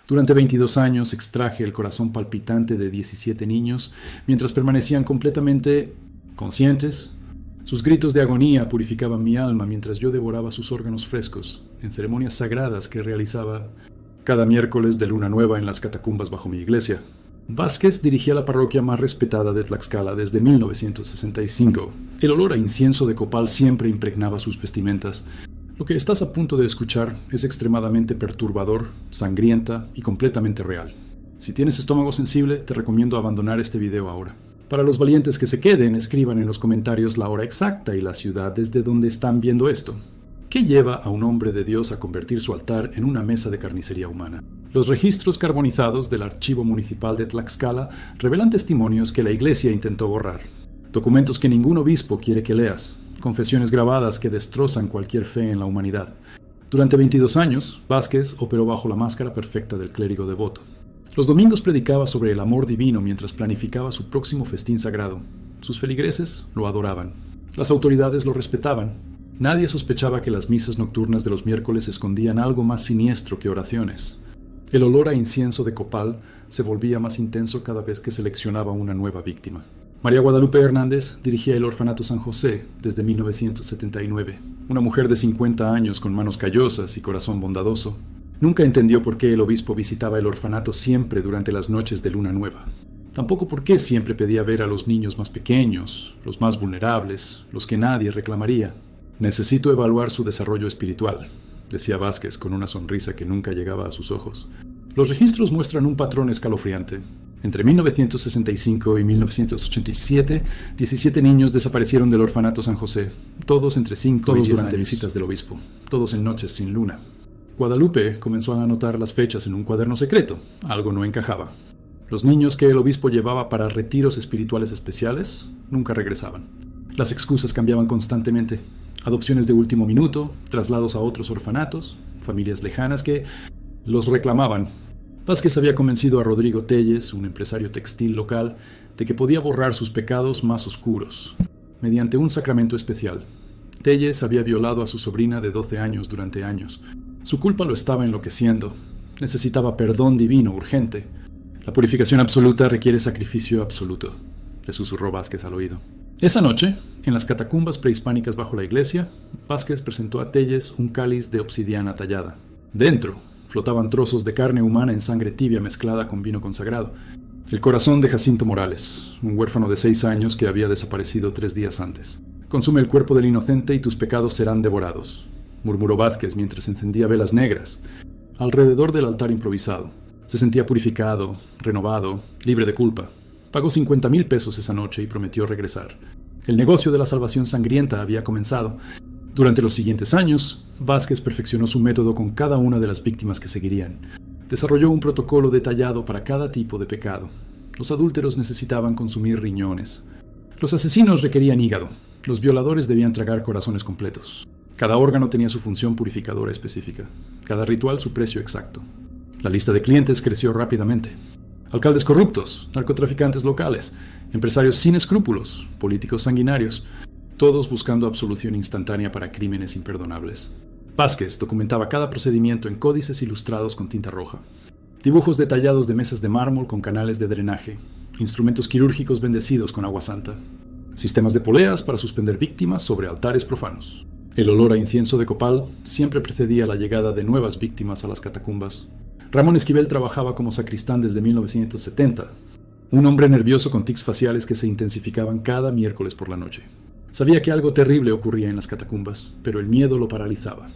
Durante 22 años extraje el corazón palpitante de 17 niños mientras permanecían completamente conscientes. Sus gritos de agonía purificaban mi alma mientras yo devoraba sus órganos frescos en ceremonias sagradas que realizaba cada miércoles de luna nueva en las catacumbas bajo mi iglesia. Vázquez dirigía la parroquia más respetada de Tlaxcala desde 1965. El olor a incienso de copal siempre impregnaba sus vestimentas. Lo que estás a punto de escuchar es extremadamente perturbador, sangrienta y completamente real. Si tienes estómago sensible, te recomiendo abandonar este video ahora. Para los valientes que se queden, escriban en los comentarios la hora exacta y la ciudad desde donde están viendo esto. ¿Qué lleva a un hombre de Dios a convertir su altar en una mesa de carnicería humana? Los registros carbonizados del Archivo Municipal de Tlaxcala revelan testimonios que la iglesia intentó borrar. Documentos que ningún obispo quiere que leas. Confesiones grabadas que destrozan cualquier fe en la humanidad. Durante 22 años, Vázquez operó bajo la máscara perfecta del clérigo devoto. Los domingos predicaba sobre el amor divino mientras planificaba su próximo festín sagrado. Sus feligreses lo adoraban. Las autoridades lo respetaban. Nadie sospechaba que las misas nocturnas de los miércoles escondían algo más siniestro que oraciones. El olor a incienso de copal se volvía más intenso cada vez que seleccionaba una nueva víctima. María Guadalupe Hernández dirigía el orfanato San José desde 1979. Una mujer de 50 años con manos callosas y corazón bondadoso. Nunca entendió por qué el obispo visitaba el orfanato siempre durante las noches de luna nueva. Tampoco por qué siempre pedía ver a los niños más pequeños, los más vulnerables, los que nadie reclamaría. Necesito evaluar su desarrollo espiritual, decía Vázquez con una sonrisa que nunca llegaba a sus ojos. Los registros muestran un patrón escalofriante. Entre 1965 y 1987, 17 niños desaparecieron del orfanato San José, todos entre 5 y 10 durante años. Visitas del obispo, todos en noches sin luna. Guadalupe comenzó a anotar las fechas en un cuaderno secreto. Algo no encajaba. Los niños que el obispo llevaba para retiros espirituales especiales nunca regresaban. Las excusas cambiaban constantemente. Adopciones de último minuto, traslados a otros orfanatos, familias lejanas que los reclamaban. Vázquez había convencido a Rodrigo Telles, un empresario textil local, de que podía borrar sus pecados más oscuros, mediante un sacramento especial. Telles había violado a su sobrina de 12 años durante años. Su culpa lo estaba enloqueciendo. Necesitaba perdón divino urgente. La purificación absoluta requiere sacrificio absoluto, le susurró Vázquez al oído. Esa noche, en las catacumbas prehispánicas bajo la iglesia, Vázquez presentó a Telles un cáliz de obsidiana tallada. Dentro flotaban trozos de carne humana en sangre tibia mezclada con vino consagrado. El corazón de Jacinto Morales, un huérfano de 6 años que había desaparecido 3 días antes. Consume el cuerpo del inocente y tus pecados serán devorados, murmuró Vázquez mientras encendía velas negras alrededor del altar improvisado. Se sentía purificado, renovado, libre de culpa. Pagó 50,000 pesos esa noche y prometió regresar. El negocio de la salvación sangrienta había comenzado. Durante los siguientes años, Vázquez perfeccionó su método con cada una de las víctimas que seguirían. Desarrolló un protocolo detallado para cada tipo de pecado. Los adúlteros necesitaban consumir riñones. Los asesinos requerían hígado. Los violadores debían tragar corazones completos. Cada órgano tenía su función purificadora específica. Cada ritual su precio exacto. La lista de clientes creció rápidamente. Alcaldes corruptos, narcotraficantes locales, empresarios sin escrúpulos, políticos sanguinarios, todos buscando absolución instantánea para crímenes imperdonables. Vázquez documentaba cada procedimiento en códices ilustrados con tinta roja. Dibujos detallados de mesas de mármol con canales de drenaje, instrumentos quirúrgicos bendecidos con agua santa, sistemas de poleas para suspender víctimas sobre altares profanos. El olor a incienso de copal siempre precedía la llegada de nuevas víctimas a las catacumbas. Ramón Esquivel trabajaba como sacristán desde 1970, un hombre nervioso con tics faciales que se intensificaban cada miércoles por la noche. Sabía que algo terrible ocurría en las catacumbas, pero el miedo lo paralizaba.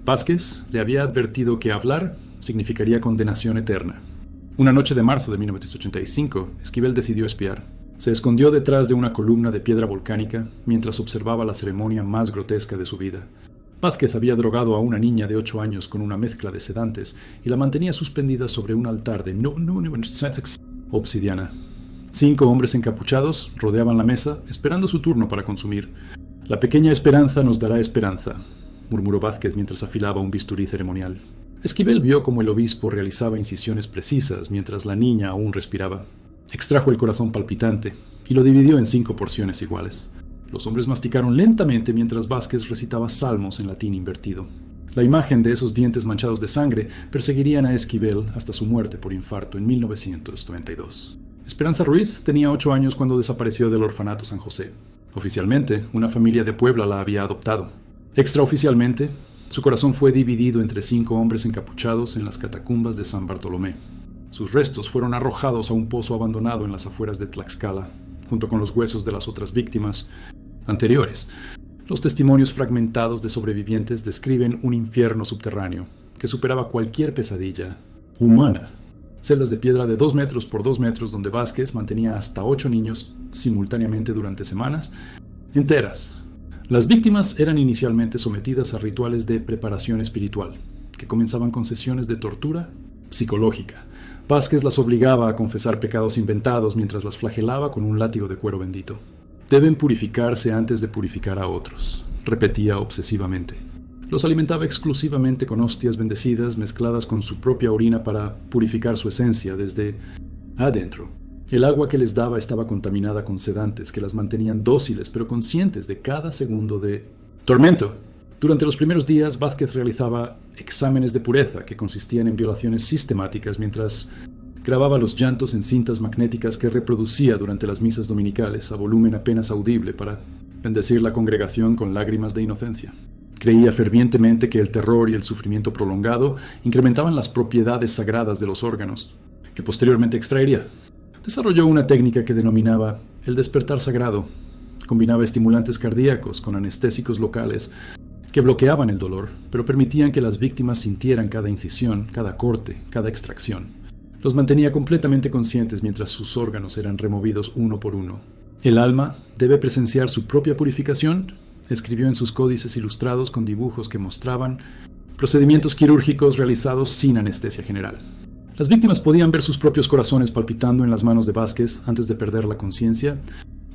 Vázquez le había advertido que hablar significaría condenación eterna. Una noche de marzo de 1985, Esquivel decidió espiar. Se escondió detrás de una columna de piedra volcánica mientras observaba la ceremonia más grotesca de su vida. Vázquez había drogado a una niña de 8 años con una mezcla de sedantes y la mantenía suspendida sobre un altar de obsidiana. 5 hombres encapuchados rodeaban la mesa, esperando su turno para consumir. «La pequeña esperanza nos dará esperanza», murmuró Vázquez mientras afilaba un bisturí ceremonial. Esquivel vio cómo el obispo realizaba incisiones precisas mientras la niña aún respiraba. Extrajo el corazón palpitante y lo dividió en 5 porciones iguales. Los hombres masticaron lentamente mientras Vázquez recitaba salmos en latín invertido. La imagen de esos dientes manchados de sangre perseguirían a Esquivel hasta su muerte por infarto en 1992. Esperanza Ruiz tenía 8 años cuando desapareció del orfanato San José. Oficialmente, una familia de Puebla la había adoptado. Extraoficialmente, su corazón fue dividido entre 5 hombres encapuchados en las catacumbas de San Bartolomé. Sus restos fueron arrojados a un pozo abandonado en las afueras de Tlaxcala, junto con los huesos de las otras víctimas anteriores. Los testimonios fragmentados de sobrevivientes describen un infierno subterráneo que superaba cualquier pesadilla humana. Celdas de piedra de 2 metros por 2 metros donde Vázquez mantenía hasta 8 niños simultáneamente durante semanas enteras. Las víctimas eran inicialmente sometidas a rituales de preparación espiritual, que comenzaban con sesiones de tortura psicológica. Vázquez las obligaba a confesar pecados inventados mientras las flagelaba con un látigo de cuero bendito. Deben purificarse antes de purificar a otros, repetía obsesivamente. Los alimentaba exclusivamente con hostias bendecidas mezcladas con su propia orina para purificar su esencia desde adentro. El agua que les daba estaba contaminada con sedantes que las mantenían dóciles pero conscientes de cada segundo de tormento. Durante los primeros días, Vázquez realizaba exámenes de pureza que consistían en violaciones sistemáticas mientras grababa los llantos en cintas magnéticas que reproducía durante las misas dominicales a volumen apenas audible para bendecir la congregación con lágrimas de inocencia. Creía fervientemente que el terror y el sufrimiento prolongado incrementaban las propiedades sagradas de los órganos, que posteriormente extraería. Desarrolló una técnica que denominaba el despertar sagrado. Combinaba estimulantes cardíacos con anestésicos locales que bloqueaban el dolor, pero permitían que las víctimas sintieran cada incisión, cada corte, cada extracción. Los mantenía completamente conscientes mientras sus órganos eran removidos uno por uno. El alma debe presenciar su propia purificación, escribió en sus códices ilustrados con dibujos que mostraban procedimientos quirúrgicos realizados sin anestesia general. Las víctimas podían ver sus propios corazones palpitando en las manos de Vázquez antes de perder la conciencia,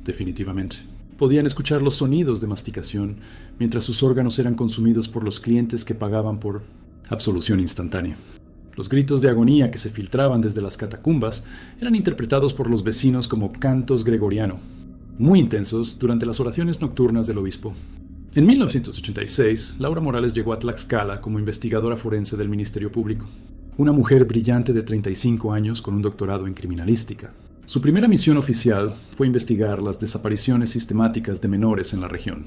definitivamente. Podían escuchar los sonidos de masticación mientras sus órganos eran consumidos por los clientes que pagaban por absolución instantánea. Los gritos de agonía que se filtraban desde las catacumbas eran interpretados por los vecinos como cantos gregoriano, muy intensos durante las oraciones nocturnas del obispo. En 1986, Laura Morales llegó a Tlaxcala como investigadora forense del Ministerio Público, una mujer brillante de 35 años con un doctorado en criminalística. Su primera misión oficial fue investigar las desapariciones sistemáticas de menores en la región.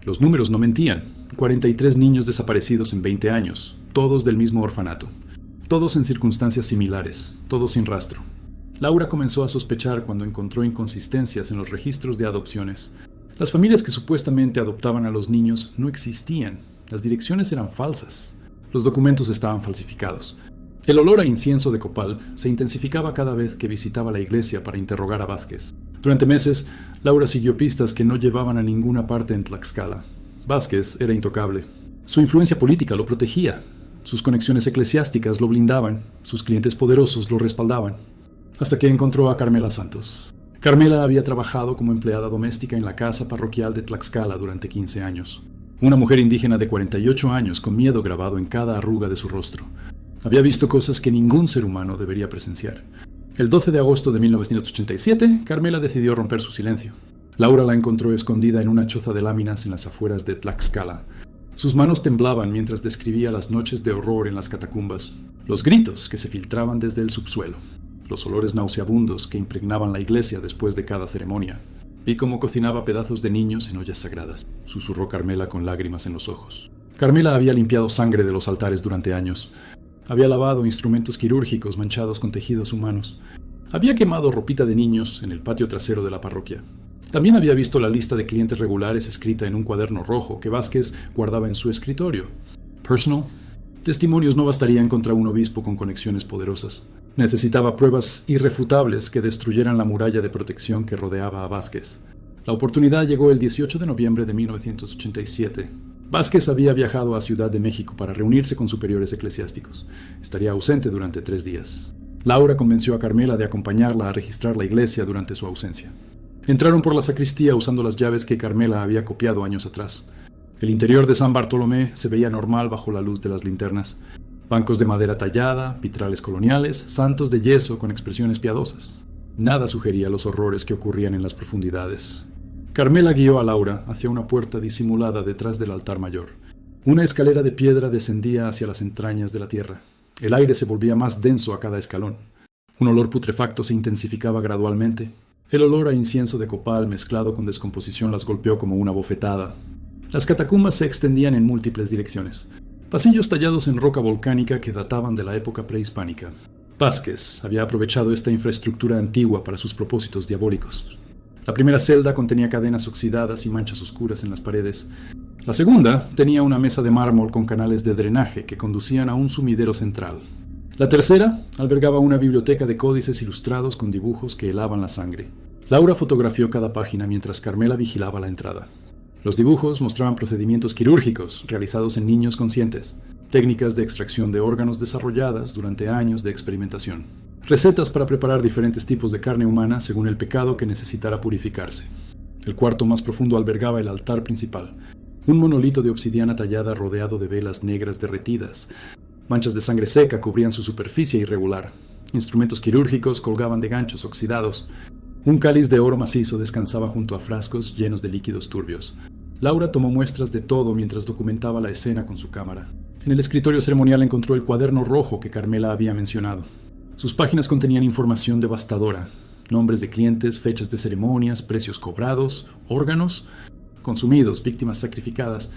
Los números no mentían: 43 niños desaparecidos en 20 años, todos del mismo orfanato. Todos en circunstancias similares, todos sin rastro. Laura comenzó a sospechar cuando encontró inconsistencias en los registros de adopciones. Las familias que supuestamente adoptaban a los niños no existían. Las direcciones eran falsas. Los documentos estaban falsificados. El olor a incienso de copal se intensificaba cada vez que visitaba la iglesia para interrogar a Vázquez. Durante meses, Laura siguió pistas que no llevaban a ninguna parte en Tlaxcala. Vázquez era intocable. Su influencia política lo protegía. Sus conexiones eclesiásticas lo blindaban, sus clientes poderosos lo respaldaban, hasta que encontró a Carmela Santos. Carmela había trabajado como empleada doméstica en la casa parroquial de Tlaxcala durante 15 años. Una mujer indígena de 48 años con miedo grabado en cada arruga de su rostro. Había visto cosas que ningún ser humano debería presenciar. El 12 de agosto de 1987, Carmela decidió romper su silencio. Laura la encontró escondida en una choza de láminas en las afueras de Tlaxcala. Sus manos temblaban mientras describía las noches de horror en las catacumbas, los gritos que se filtraban desde el subsuelo, los olores nauseabundos que impregnaban la iglesia después de cada ceremonia. Vi cómo cocinaba pedazos de niños en ollas sagradas, susurró Carmela con lágrimas en los ojos. Carmela había limpiado sangre de los altares durante años. Había lavado instrumentos quirúrgicos manchados con tejidos humanos. Había quemado ropita de niños en el patio trasero de la parroquia. También había visto la lista de clientes regulares escrita en un cuaderno rojo que Vázquez guardaba en su escritorio. Personal. Testimonios no bastarían contra un obispo con conexiones poderosas. Necesitaba pruebas irrefutables que destruyeran la muralla de protección que rodeaba a Vázquez. La oportunidad llegó el 18 de noviembre de 1987. Vázquez había viajado a Ciudad de México para reunirse con superiores eclesiásticos. Estaría ausente durante 3 días. Laura convenció a Carmela de acompañarla a registrar la iglesia durante su ausencia. Entraron por la sacristía usando las llaves que Carmela había copiado años atrás. El interior de San Bartolomé se veía normal bajo la luz de las linternas. Bancos de madera tallada, vitrales coloniales, santos de yeso con expresiones piadosas. Nada sugería los horrores que ocurrían en las profundidades. Carmela guió a Laura hacia una puerta disimulada detrás del altar mayor. Una escalera de piedra descendía hacia las entrañas de la tierra. El aire se volvía más denso a cada escalón. Un olor putrefacto se intensificaba gradualmente. El olor a incienso de copal mezclado con descomposición las golpeó como una bofetada. Las catacumbas se extendían en múltiples direcciones. Pasillos tallados en roca volcánica que databan de la época prehispánica. Vázquez había aprovechado esta infraestructura antigua para sus propósitos diabólicos. La primera celda contenía cadenas oxidadas y manchas oscuras en las paredes. La segunda tenía una mesa de mármol con canales de drenaje que conducían a un sumidero central. La tercera albergaba una biblioteca de códices ilustrados con dibujos que helaban la sangre. Laura fotografió cada página mientras Carmela vigilaba la entrada. Los dibujos mostraban procedimientos quirúrgicos realizados en niños conscientes, técnicas de extracción de órganos desarrolladas durante años de experimentación, recetas para preparar diferentes tipos de carne humana según el pecado que necesitara purificarse. El cuarto más profundo albergaba el altar principal, un monolito de obsidiana tallada rodeado de velas negras derretidas. Manchas de sangre seca cubrían su superficie irregular. Instrumentos quirúrgicos colgaban de ganchos oxidados. Un cáliz de oro macizo descansaba junto a frascos llenos de líquidos turbios. Laura tomó muestras de todo mientras documentaba la escena con su cámara. En el escritorio ceremonial encontró el cuaderno rojo que Carmela había mencionado. Sus páginas contenían información devastadora: nombres de clientes, fechas de ceremonias, precios cobrados, órganos consumidos, víctimas sacrificadas,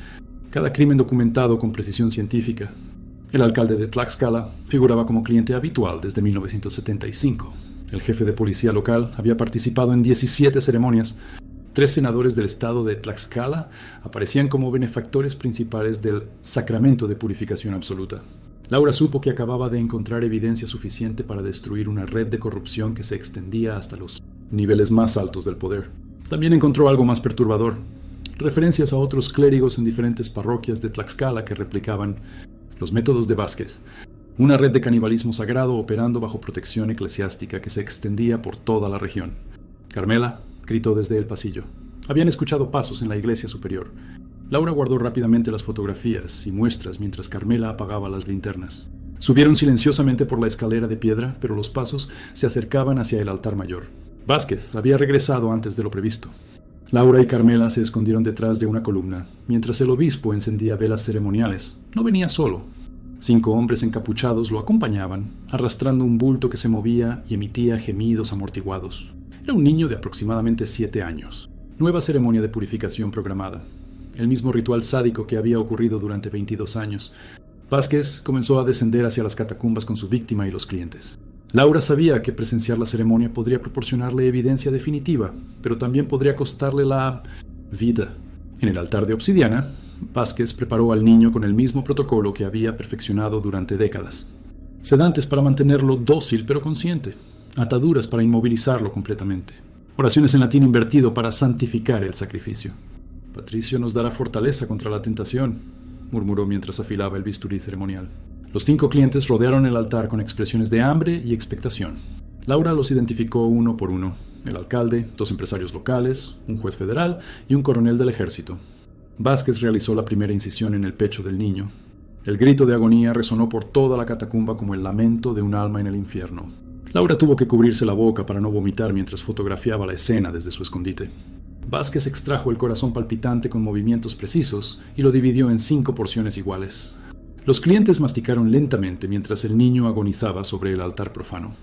cada crimen documentado con precisión científica. El alcalde de Tlaxcala figuraba como cliente habitual desde 1975. El jefe de policía local había participado en 17 ceremonias. 3 senadores del estado de Tlaxcala aparecían como benefactores principales del sacramento de purificación absoluta. Laura supo que acababa de encontrar evidencia suficiente para destruir una red de corrupción que se extendía hasta los niveles más altos del poder. También encontró algo más perturbador: referencias a otros clérigos en diferentes parroquias de Tlaxcala que replicaban los métodos de Vázquez, una red de canibalismo sagrado operando bajo protección eclesiástica que se extendía por toda la región. Carmela gritó desde el pasillo. Habían escuchado pasos en la iglesia superior. Laura guardó rápidamente las fotografías y muestras mientras Carmela apagaba las linternas. Subieron silenciosamente por la escalera de piedra, pero los pasos se acercaban hacia el altar mayor. Vázquez había regresado antes de lo previsto. Laura y Carmela se escondieron detrás de una columna, mientras el obispo encendía velas ceremoniales. No venía solo. 5 hombres encapuchados lo acompañaban, arrastrando un bulto que se movía y emitía gemidos amortiguados. Era un niño de aproximadamente 7 años. Nueva ceremonia de purificación programada. El mismo ritual sádico que había ocurrido durante 22 años. Vázquez comenzó a descender hacia las catacumbas con su víctima y los clientes. Laura sabía que presenciar la ceremonia podría proporcionarle evidencia definitiva, pero también podría costarle la vida. En el altar de obsidiana, Vázquez preparó al niño con el mismo protocolo que había perfeccionado durante décadas. Sedantes para mantenerlo dócil pero consciente. Ataduras para inmovilizarlo completamente. Oraciones en latín invertido para santificar el sacrificio. Patricio nos dará fortaleza contra la tentación, murmuró mientras afilaba el bisturí ceremonial. Los 5 clientes rodearon el altar con expresiones de hambre y expectación. Laura los identificó uno por uno: el alcalde, 2 empresarios locales, un juez federal y un coronel del ejército. Vázquez realizó la primera incisión en el pecho del niño. El grito de agonía resonó por toda la catacumba como el lamento de un alma en el infierno. Laura tuvo que cubrirse la boca para no vomitar mientras fotografiaba la escena desde su escondite. Vázquez extrajo el corazón palpitante con movimientos precisos y lo dividió en 5 porciones iguales. Los clientes masticaron lentamente mientras el niño agonizaba sobre el altar profano.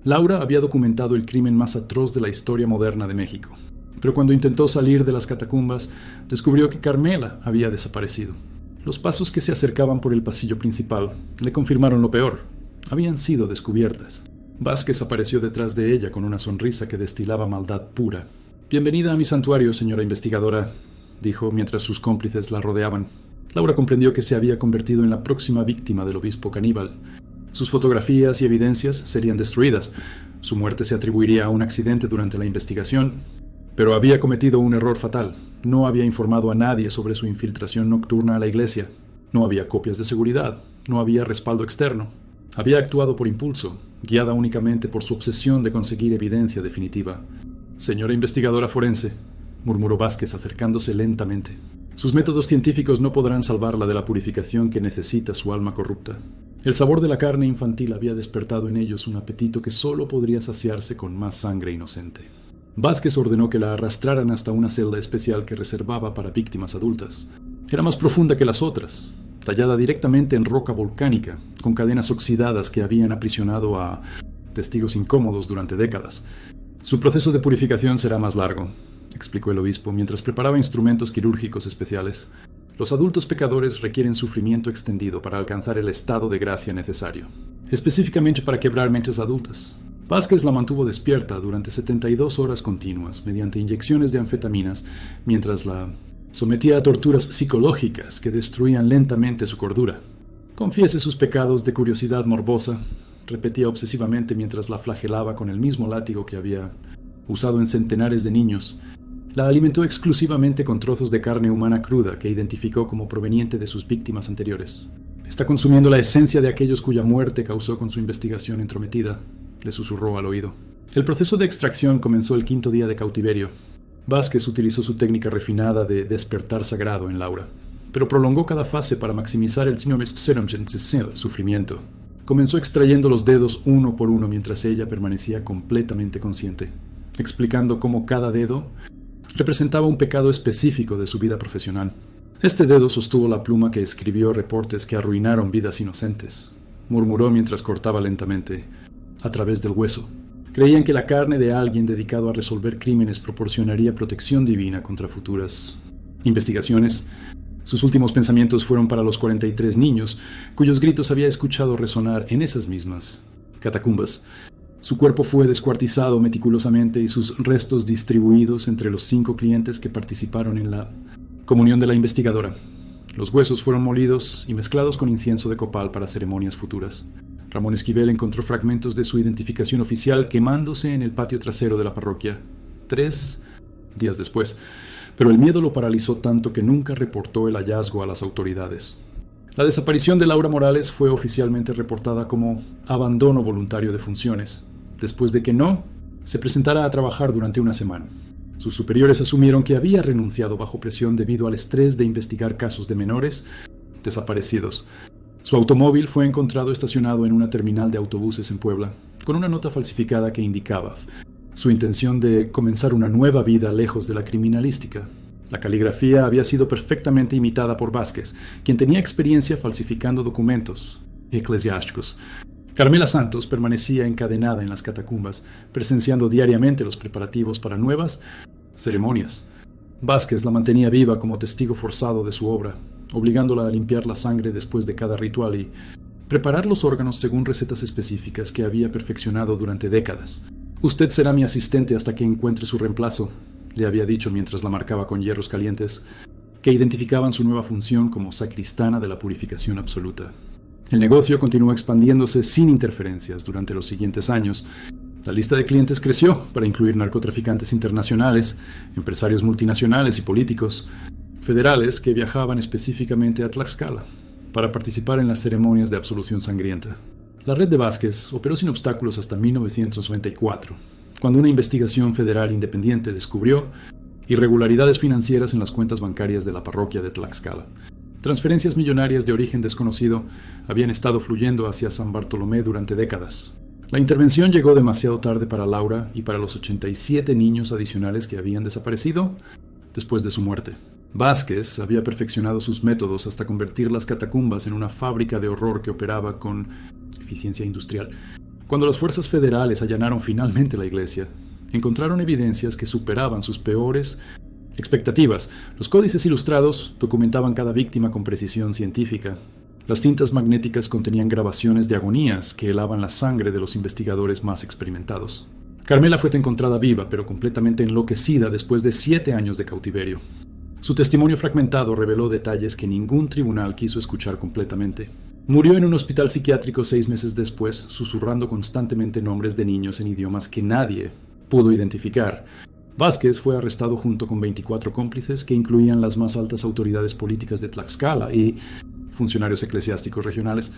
Laura había documentado el crimen más atroz de la historia moderna de México, pero cuando intentó salir de las catacumbas, descubrió que Carmela había desaparecido. Los pasos que se acercaban por el pasillo principal le confirmaron lo peor: habían sido descubiertas. Vázquez apareció detrás de ella con una sonrisa que destilaba maldad pura. «Bienvenida a mi santuario, señora investigadora», dijo mientras sus cómplices la rodeaban. Laura comprendió que se había convertido en la próxima víctima del obispo caníbal. Sus fotografías y evidencias serían destruidas. Su muerte se atribuiría a un accidente durante la investigación. Pero había cometido un error fatal. No había informado a nadie sobre su infiltración nocturna a la iglesia. No había copias de seguridad. No había respaldo externo. Había actuado por impulso, guiada únicamente por su obsesión de conseguir evidencia definitiva. «Señora investigadora forense», murmuró Vázquez acercándose lentamente. «Sus métodos científicos no podrán salvarla de la purificación que necesita su alma corrupta. El sabor de la carne infantil había despertado en ellos un apetito que solo podría saciarse con más sangre inocente». Vázquez ordenó que la arrastraran hasta una celda especial que reservaba para víctimas adultas. Era más profunda que las otras, tallada directamente en roca volcánica, con cadenas oxidadas que habían aprisionado a testigos incómodos durante décadas. Su proceso de purificación será más largo, explicó el obispo mientras preparaba instrumentos quirúrgicos especiales. Los adultos pecadores requieren sufrimiento extendido para alcanzar el estado de gracia necesario, específicamente para quebrar mentes adultas. Vázquez la mantuvo despierta durante 72 horas continuas mediante inyecciones de anfetaminas mientras la sometía a torturas psicológicas que destruían lentamente su cordura. Confiese sus pecados de curiosidad morbosa, repetía obsesivamente mientras la flagelaba con el mismo látigo que había usado en centenares de niños. La alimentó exclusivamente con trozos de carne humana cruda que identificó como proveniente de sus víctimas anteriores. Está consumiendo la esencia de aquellos cuya muerte causó con su investigación entrometida, le susurró al oído. El proceso de extracción comenzó el 5.º día de cautiverio. Vázquez utilizó su técnica refinada de despertar sagrado en Laura, pero prolongó cada fase para maximizar el sufrimiento. Comenzó extrayendo los dedos uno por uno mientras ella permanecía completamente consciente, explicando cómo cada dedo representaba un pecado específico de su vida profesional. Este dedo sostuvo la pluma que escribió reportes que arruinaron vidas inocentes, murmuró mientras cortaba lentamente a través del hueso. Creían que la carne de alguien dedicado a resolver crímenes proporcionaría protección divina contra futuras investigaciones. Sus últimos pensamientos fueron para los 43 niños, cuyos gritos había escuchado resonar en esas mismas catacumbas. Su cuerpo fue descuartizado meticulosamente y sus restos distribuidos entre los 5 clientes que participaron en la comunión de la investigadora. Los huesos fueron molidos y mezclados con incienso de copal para ceremonias futuras. Ramón Esquivel encontró fragmentos de su identificación oficial quemándose en el patio trasero de la parroquia 3 días después, pero el miedo lo paralizó tanto que nunca reportó el hallazgo a las autoridades. La desaparición de Laura Morales fue oficialmente reportada como abandono voluntario de funciones, después de que no se presentara a trabajar durante una semana. Sus superiores asumieron que había renunciado bajo presión debido al estrés de investigar casos de menores desaparecidos. Su automóvil fue encontrado estacionado en una terminal de autobuses en Puebla, con una nota falsificada que indicaba su intención de comenzar una nueva vida lejos de la criminalística. La caligrafía había sido perfectamente imitada por Vázquez, quien tenía experiencia falsificando documentos eclesiásticos. Carmela Santos permanecía encadenada en las catacumbas, presenciando diariamente los preparativos para nuevas ceremonias. Vázquez la mantenía viva como testigo forzado de su obra, obligándola a limpiar la sangre después de cada ritual y preparar los órganos según recetas específicas que había perfeccionado durante décadas. «Usted será mi asistente hasta que encuentre su reemplazo», le había dicho mientras la marcaba con hierros calientes, que identificaban su nueva función como sacristana de la purificación absoluta. El negocio continuó expandiéndose sin interferencias durante los siguientes años. La lista de clientes creció para incluir narcotraficantes internacionales, empresarios multinacionales y políticos federales que viajaban específicamente a Tlaxcala para participar en las ceremonias de absolución sangrienta. La red de Vázquez operó sin obstáculos hasta 1994, cuando una investigación federal independiente descubrió irregularidades financieras en las cuentas bancarias de la parroquia de Tlaxcala. Transferencias millonarias de origen desconocido habían estado fluyendo hacia San Bartolomé durante décadas. La intervención llegó demasiado tarde para Laura y para los 87 niños adicionales que habían desaparecido después de su muerte. Vázquez había perfeccionado sus métodos hasta convertir las catacumbas en una fábrica de horror que operaba con eficiencia industrial. Cuando las fuerzas federales allanaron finalmente la iglesia, encontraron evidencias que superaban sus peores expectativas. Los códices ilustrados documentaban cada víctima con precisión científica. Las cintas magnéticas contenían grabaciones de agonías que helaban la sangre de los investigadores más experimentados. Carmela fue encontrada viva, pero completamente enloquecida después de 7 años de cautiverio. Su testimonio fragmentado reveló detalles que ningún tribunal quiso escuchar completamente. Murió en un hospital psiquiátrico 6 meses después, susurrando constantemente nombres de niños en idiomas que nadie pudo identificar. Vázquez fue arrestado junto con 24 cómplices que incluían las más altas autoridades políticas de Tlaxcala y funcionarios eclesiásticos regionales.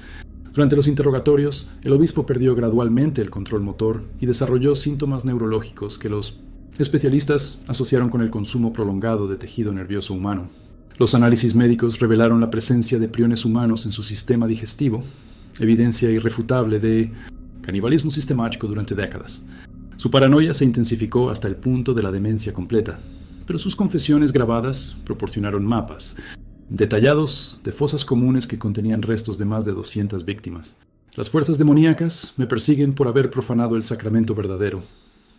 Durante los interrogatorios, el obispo perdió gradualmente el control motor y desarrolló síntomas neurológicos que los especialistas asociaron con el consumo prolongado de tejido nervioso humano. Los análisis médicos revelaron la presencia de priones humanos en su sistema digestivo, evidencia irrefutable de canibalismo sistemático durante décadas. Su paranoia se intensificó hasta el punto de la demencia completa, pero sus confesiones grabadas proporcionaron mapas, detallados de fosas comunes que contenían restos de más de 200 víctimas. Las fuerzas demoníacas me persiguen por haber profanado el sacramento verdadero,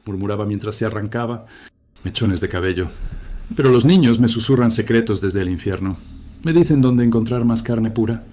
murmuraba mientras se arrancaba mechones de cabello. Pero los niños me susurran secretos desde el infierno. Me dicen dónde encontrar más carne pura,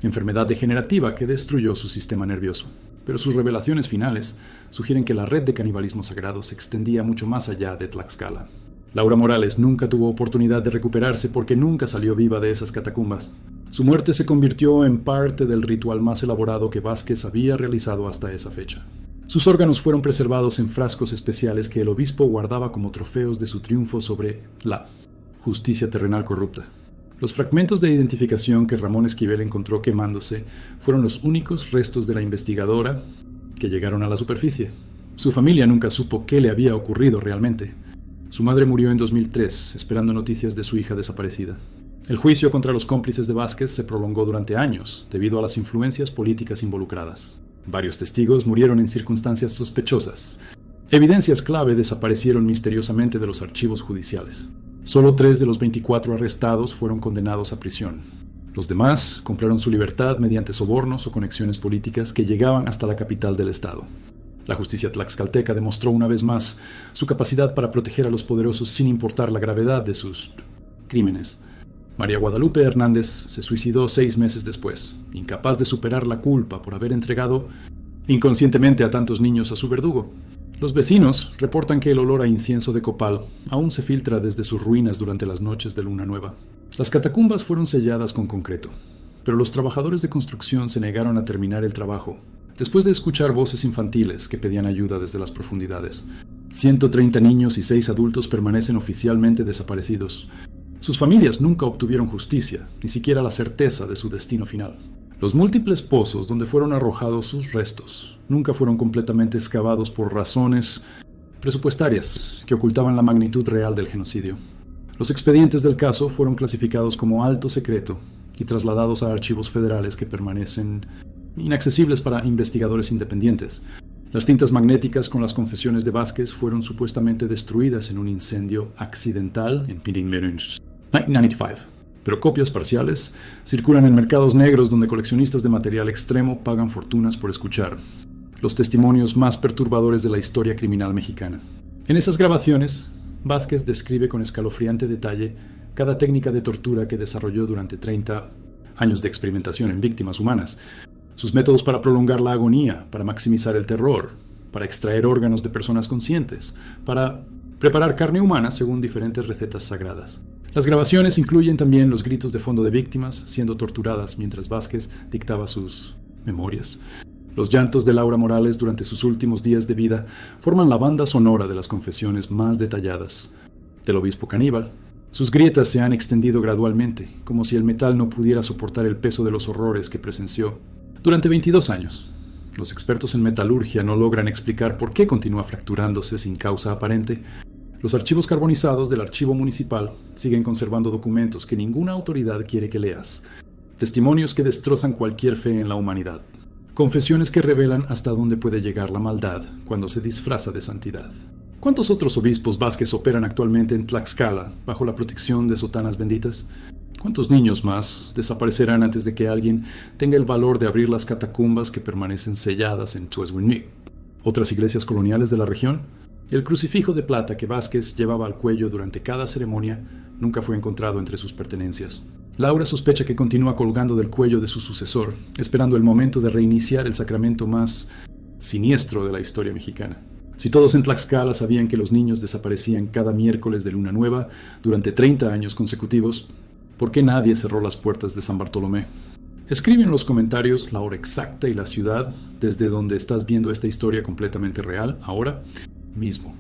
enfermedad degenerativa que destruyó su sistema nervioso. Pero sus revelaciones finales sugieren que la red de canibalismo sagrado se extendía mucho más allá de Tlaxcala. Laura Morales nunca tuvo oportunidad de recuperarse porque nunca salió viva de esas catacumbas. Su muerte se convirtió en parte del ritual más elaborado que Vázquez había realizado hasta esa fecha. Sus órganos fueron preservados en frascos especiales que el obispo guardaba como trofeos de su triunfo sobre la justicia terrenal corrupta. Los fragmentos de identificación que Ramón Esquivel encontró quemándose fueron los únicos restos de la investigadora que llegaron a la superficie. Su familia nunca supo qué le había ocurrido realmente. Su madre murió en 2003, esperando noticias de su hija desaparecida. El juicio contra los cómplices de Vázquez se prolongó durante años, debido a las influencias políticas involucradas. Varios testigos murieron en circunstancias sospechosas. Evidencias clave desaparecieron misteriosamente de los archivos judiciales. Solo 3 de los 24 arrestados fueron condenados a prisión. Los demás compraron su libertad mediante sobornos o conexiones políticas que llegaban hasta la capital del estado. La justicia tlaxcalteca demostró una vez más su capacidad para proteger a los poderosos sin importar la gravedad de sus crímenes. María Guadalupe Hernández se suicidó 6 meses después, incapaz de superar la culpa por haber entregado inconscientemente a tantos niños a su verdugo. Los vecinos reportan que el olor a incienso de copal aún se filtra desde sus ruinas durante las noches de luna nueva. Las catacumbas fueron selladas con concreto, pero los trabajadores de construcción se negaron a terminar el trabajo, después de escuchar voces infantiles que pedían ayuda desde las profundidades. 130 niños y 6 adultos permanecen oficialmente desaparecidos. Sus familias nunca obtuvieron justicia, ni siquiera la certeza de su destino final. Los múltiples pozos donde fueron arrojados sus restos nunca fueron completamente excavados por razones presupuestarias que ocultaban la magnitud real del genocidio. Los expedientes del caso fueron clasificados como alto secreto y trasladados a archivos federales que permanecen inaccesibles para investigadores independientes. Las cintas magnéticas con las confesiones de Vázquez fueron supuestamente destruidas en un incendio accidental en Pirinmerin 1995. Pero copias parciales circulan en mercados negros donde coleccionistas de material extremo pagan fortunas por escuchar los testimonios más perturbadores de la historia criminal mexicana. En esas grabaciones, Vázquez describe con escalofriante detalle cada técnica de tortura que desarrolló durante 30 años de experimentación en víctimas humanas, sus métodos para prolongar la agonía, para maximizar el terror, para extraer órganos de personas conscientes, para preparar carne humana según diferentes recetas sagradas. Las grabaciones incluyen también los gritos de fondo de víctimas siendo torturadas mientras Vázquez dictaba sus memorias. Los llantos de Laura Morales durante sus últimos días de vida forman la banda sonora de las confesiones más detalladas del obispo caníbal. Sus grietas se han extendido gradualmente, como si el metal no pudiera soportar el peso de los horrores que presenció. Durante 22 años, los expertos en metalurgia no logran explicar por qué continúa fracturándose sin causa aparente. Los archivos carbonizados del archivo municipal siguen conservando documentos que ninguna autoridad quiere que leas. Testimonios que destrozan cualquier fe en la humanidad. Confesiones que revelan hasta dónde puede llegar la maldad cuando se disfraza de santidad. ¿Cuántos otros obispos Vázquez operan actualmente en Tlaxcala bajo la protección de sotanas benditas? ¿Cuántos niños más desaparecerán antes de que alguien tenga el valor de abrir las catacumbas que permanecen selladas en Tuezhuinmí? ¿Otras iglesias coloniales de la región? El crucifijo de plata que Vázquez llevaba al cuello durante cada ceremonia nunca fue encontrado entre sus pertenencias. Laura sospecha que continúa colgando del cuello de su sucesor, esperando el momento de reiniciar el sacramento más siniestro de la historia mexicana. Si todos en Tlaxcala sabían que los niños desaparecían cada miércoles de luna nueva durante 30 años consecutivos, ¿por qué nadie cerró las puertas de San Bartolomé? Escribe en los comentarios la hora exacta y la ciudad desde donde estás viendo esta historia completamente real ahora mismo.